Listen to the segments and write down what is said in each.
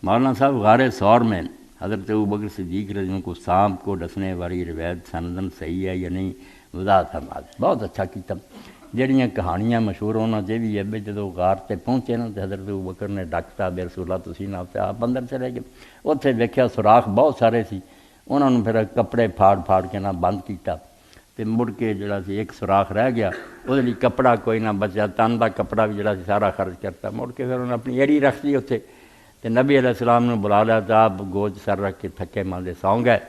مولانا صاحب غار سور میں حضرت ابوبکر صدیق رضی اللہ عنہ کو سانپ کو ڈسنے والی روایت سندن صحیح ہے یا نہیں وضاحت فرما دیں۔ بہت اچھا کیتا۔ جہڑیاں کہانیاں مشہور ہونا چاہیے بھی ہے جدو غار تے پہنچے نا تو حضرت ابوبکر نے ڈاکتا بے رسول اللہ تسی نہ تے آپ اندر چلے گئے، اتنے ویکھیا سوراخ بہت سارے سی، انہوں نے پھر کپڑے پھاڑ کے نہ بند کیتا تے مڑ کے جڑا سی ایک سوراخ رہ گیا، وہ لیے کپڑا کوئی نہ بچا، تن دا کپڑا بھی جڑا سی سارا خرچ کرتا، مڑ کے پھر انہوں نے اپنی ایڑی رکھ دی اتنے تے نبی علیہ السلام نے بلا لیا تو آپ گوچ سر رکھ کے تھکے ماندے سو گئے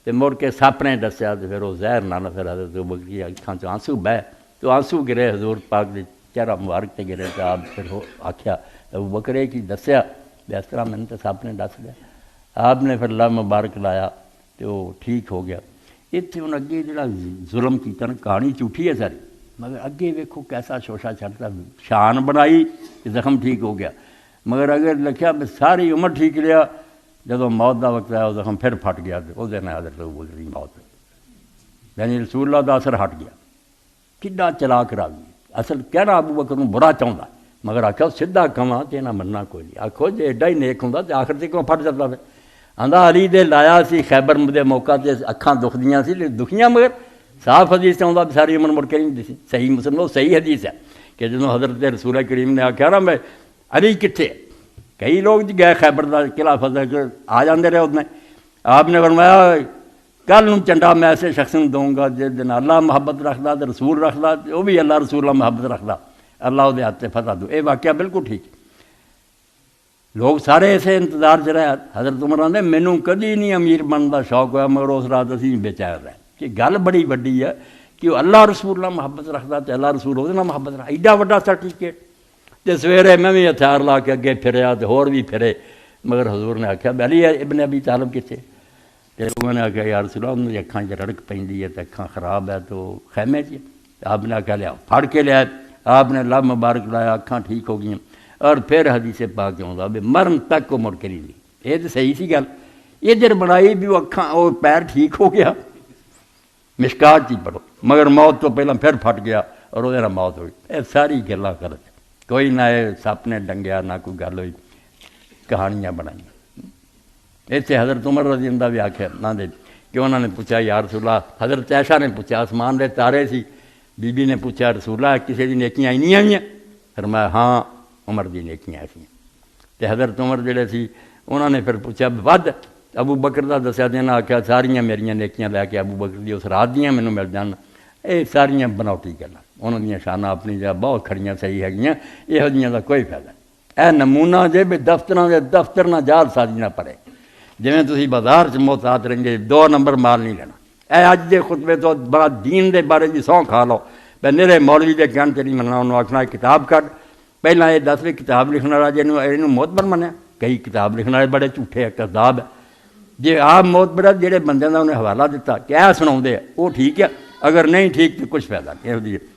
تے مڑ کے سپ نے دسیا تو پھر وہ زہر نال پھر حضرت ابوبکر کی اکھاں چ آنسو بہ تو آنسو گرے حضور پاک دے چہرہ مبارک تے گرے تو آپ پھر وہ آکھیا ابوبکر کی دسیا اس طرح میں نے تو سپ نے دس لیا، آپ نے پھر لب مبارک لایا تو وہ ٹھیک ہو گیا۔ اتنے ہوں اگے جڑا ظلم کیتا نا کہانی جھوٹھی ہے ساری، مگر اگے ویکھو کیسا شوشا چڑھتا، شان بنائی کہ زخم ٹھیک ہو گیا، مگر اگر لکھیا ساری عمر ٹھیک رہا، جدو موت دا وقت آیا وہ زخم پھر پھٹ گیا تو وہ دن حضرت ابوبکر کی موت، یعنی رسول اللہ دا اثر ہٹ گیا۔ کڈا چلاک راوی، اصل کہنا ابوبکر نوں برا چاہتا، مگر آخیا سیدھا کہاں تو انہیں مننا کوئی نہیں، آخو جی ایڈا ہی نیک ہوں تو آخر سے کیوں پھٹ جاتا پھر؟ آندا علی دے لایا سی خیبر دے موقع تے اکھاں دکھدیاں سی دکھیاں، مگر صاف حدیث سے آتا ساری عمر مڑ کے نہیں دسی، صحیح مسلم وہ صحیح حدیث ہے کہ جدوں حضرت رسول کریم نے آخیا نا میں علی کتنے، کئی لوگ جی گئے خیبر کا قلعہ فتح آ جاندے رہے اتنے، آپ نے فرمایا کل نوں چنڈا میں ایسے شخص نوں دوں گا جس دن اللہ محبت رکھدا تو رسول رکھدا، وہ بھی اللہ رسول اللہ محبت رکھدا، اللہ وہ ہاتھ فتح دو۔ یہ واقعہ بالکل ٹھیک، لوگ سارے ایسے انتظار چ رہے۔ حضرت عمر آندے مینوں کدی نہیں امیر بننے کا شوق ہوا، مگر اس رات اسی بے چین رہے کہ گل بڑی وڈی ہے کہ وہ اللہ رسول اللہ محبت رکھدا تو اللہ رسول وہ محبت رکھدا، ایڈا وڈا سرٹیفکیٹ۔ تے سویرے میں بھی ہتھیار لا کے اگے پھریا تو ہور بھی پھرے، مگر حضور نے آخیا علی ابن ابی طالب کتنے؟ تے انہوں نے آخیا یا رسول اللہ انہوں اکھاں چ رڑک پیندی ہے تو اکھاں خراب ہے تو خیمے چ، آپ نے آخیا لیا پھڑ کے لیا، آپ نے لب مبارک لایا، اکھاں ٹھیک ہو گئیں، اور پھر حدیث پاک آਉਂدا بھی مرن تک وہ مڑ کے نہیں دی۔ یہ تو صحیح سی گل، ادھر بنائی بھی وہ اکھاں وہ پیر ٹھیک ہو گیا، مشکات ہی پڑھو، مگر موت تو پہلے پھر پھٹ گیا اور وہ موت ہوئی۔ یہ ساری گلاں غلط، کوئی نہ سپ نے ڈنگیا نہ کوئی گل ہوئی، کہانیاں بنائیں۔ ایسے حضرت عمر رضی اللہ بھی آخیا نہ دے کہ انہوں نے پوچھا یا رسول اللہ، حضرت عائشہ نے پوچھا آسمان دے تارے سی، بی بی نے پوچھا رسول اللہ کسی دی نیکیاں اینیاں ہوئیں؟ فرمایا ہاں عمر دی نیکیاں ایسیاں۔ تے حضرت عمر جڑے سی انہوں نے پھر پوچھا ود ابو بکر دا دسیا دینا، آخیا ساریاں میریاں نیکیاں لے کے ابو بکر دی اس رات دیاں مینوں مل جان۔ یہ ساریاں بناوٹی گلاں، انہوں دیاں شاناں اپنی جگہ بہت کھڑیاں صحیح ہے، یہو جیاں دا کوئی فائدہ نہیں۔ اے نمونہ جے بھی دفتر نہ جال سازی نہ پڑے، جویں تسی بازار چ محتاط رہنگے 2 نمبر مال نہیں لینا۔ اے اج دے خطبے تو بڑا دین دے بارے دی سਹੁੰ کھا لو، بے میرے مولوی دے کہن تے نہیں مننا، انہوں آکھنا کتاب کڈ، پہلا یہ 10 کتاب لکھنے والا جنوں معتبر منیا، کئی کتاب لکھنے والے بڑے جھوٹے کذاب ہے۔ جی آپ معتبر جہے بندے کا انہیں حوالہ دیتا کہ اے سناؤندے وہ ٹھیک ہے، اگر نہیں ٹھیک تو کچھ فائدہ نہیں۔